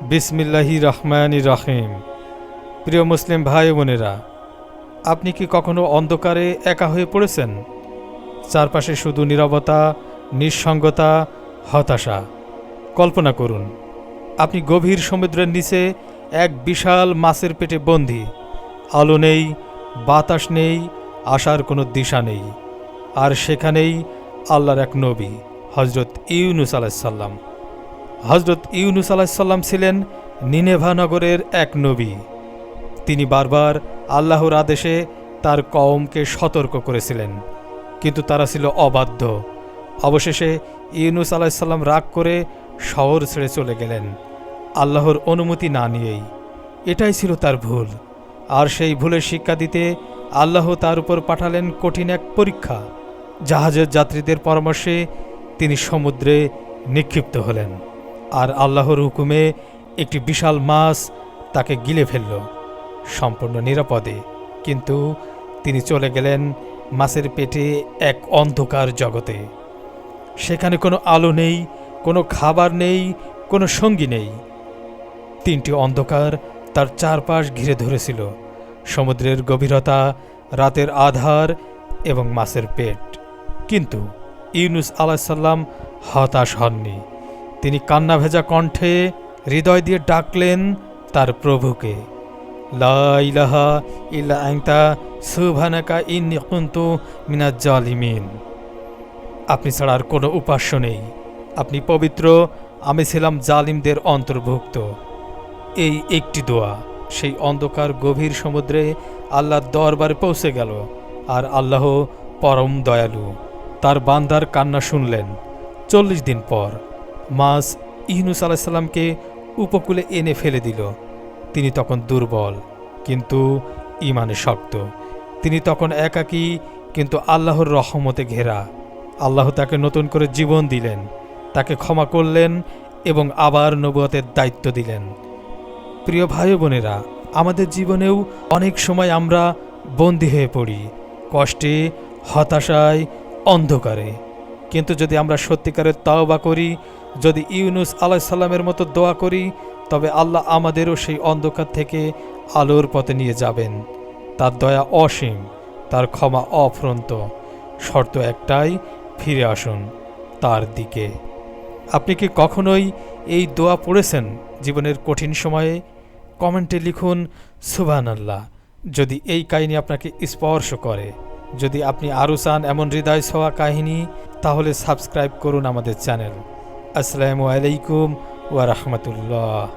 বিসমিল্লাহির রহমানির রহিম। প্রিয় মুসলিম ভাই বোনেরা, আপনি কি কখনো অন্ধকারে একা হয়ে পড়েছেন? চারপাশে শুধু নীরবতা, নিঃসঙ্গতা, হতাশা। কল্পনা করুন, আপনি গভীর সমুদ্রের নিচে এক বিশাল মাছের পেটে বন্দী। আলো নেই, বাতাস নেই, আসার কোনো দিশা নেই। আর সেখানেই আল্লাহর এক নবী, হজরত ইউনুস আলাইসাল্লাম। হজরত ইউনুস আলাইসাল্লাম ছিলেন নিনেভা নগরের এক নবী। তিনি বারবার আল্লাহর আদেশে তার কওমকে সতর্ক করেছিলেন, কিন্তু তারা ছিল অবাধ্য। অবশেষে ইউনুস আলাইসাল্লাম রাগ করে শহর ছেড়ে চলে গেলেন, আল্লাহর অনুমতি না নিয়েই। এটাই ছিল তার ভুল। আর সেই ভুলের শিক্ষা দিতে আল্লাহ তার উপর পাঠালেন কঠিন এক পরীক্ষা। জাহাজের যাত্রীদের পরামর্শে তিনি সমুদ্রে নিক্ষিপ্ত হলেন, আর আল্লাহর হুকুমে একটি বিশাল মাছ তাকে গিলে ফেলল, সম্পূর্ণ নিরাপদে। কিন্তু তিনি চলে গেলেন মাছের পেটে এক অন্ধকার জগতে। সেখানে কোনো আলো নেই, কোনো খাবার নেই, কোনো সঙ্গী নেই। তিনটি অন্ধকার তার চারপাশ ঘিরে ধরেছিল: সমুদ্রের গভীরতা, রাতের আধার এবং মাছের পেট। কিন্তু ইউনুস আলাইসাল্লাম হতাশ হননি। তিনি কান্না ভেজা কণ্ঠে হৃদয় দিয়ে ডাকলেন তার প্রভুকে, লা ইলাহা ইল্লা আনতা সুবহানাকা ইন্নী কুনতু মিনাজ জালিমিন। আপনি ছাড়া আর কোনো উপাস্য নেই, আপনি পবিত্র, আমি ছিলাম জালিমদের অন্তর্ভুক্ত। এই একটি দোয়া সেই অন্ধকার গভীর সমুদ্রে আল্লাহর দরবারে পৌঁছে গেল, আর আল্লাহ পরম দয়ালু তার বান্দার কান্না শুনলেন। 40 দিন পর মাছ ইউনুস আলাইসাল্লামকে উপকূলে এনে ফেলে দিল। তিনি তখন দুর্বল, কিন্তু ঈমানে শক্ত। তিনি তখন একাকী, কিন্তু আল্লাহর রহমতে ঘেরা। আল্লাহ তাকে নতুন করে জীবন দিলেন, তাকে ক্ষমা করলেন এবং আবার নবুয়তের দায়িত্ব দিলেন। প্রিয় ভাই বোনেরা, আমাদের জীবনেও অনেক সময় আমরা বন্দী হয়ে পড়ি, কষ্টে, হতাশায়, অন্ধকারে। কিন্তু যদি আমরা সত্যিকারের তওবা করি, যদি ইউনুস আলাইসাল্লামের মতো দোয়া করি, তবে আল্লাহ আমাদেরও সেই অন্ধকার থেকে আলোর পথে নিয়ে যাবেন। তার দয়া অসীম, তার ক্ষমা অফুরন্ত। শর্ত একটাই, ফিরে আসুন তার দিকে। আপনি কি কখনোই এই দোয়া পড়েছেন জীবনের কঠিন সময়ে? কমেন্টে লিখুন সুবহানাল্লাহ যদি এই কাহিনী আপনাকে স্পর্শ করে। যদি আপনি আরও চান এমন হৃদয় ছোঁয়া কাহিনী, তাহলে সাবস্ক্রাইব করুন আমাদের চ্যানেল। আসসালামু আলাইকুম ওয়া রাহমাতুল্লাহ।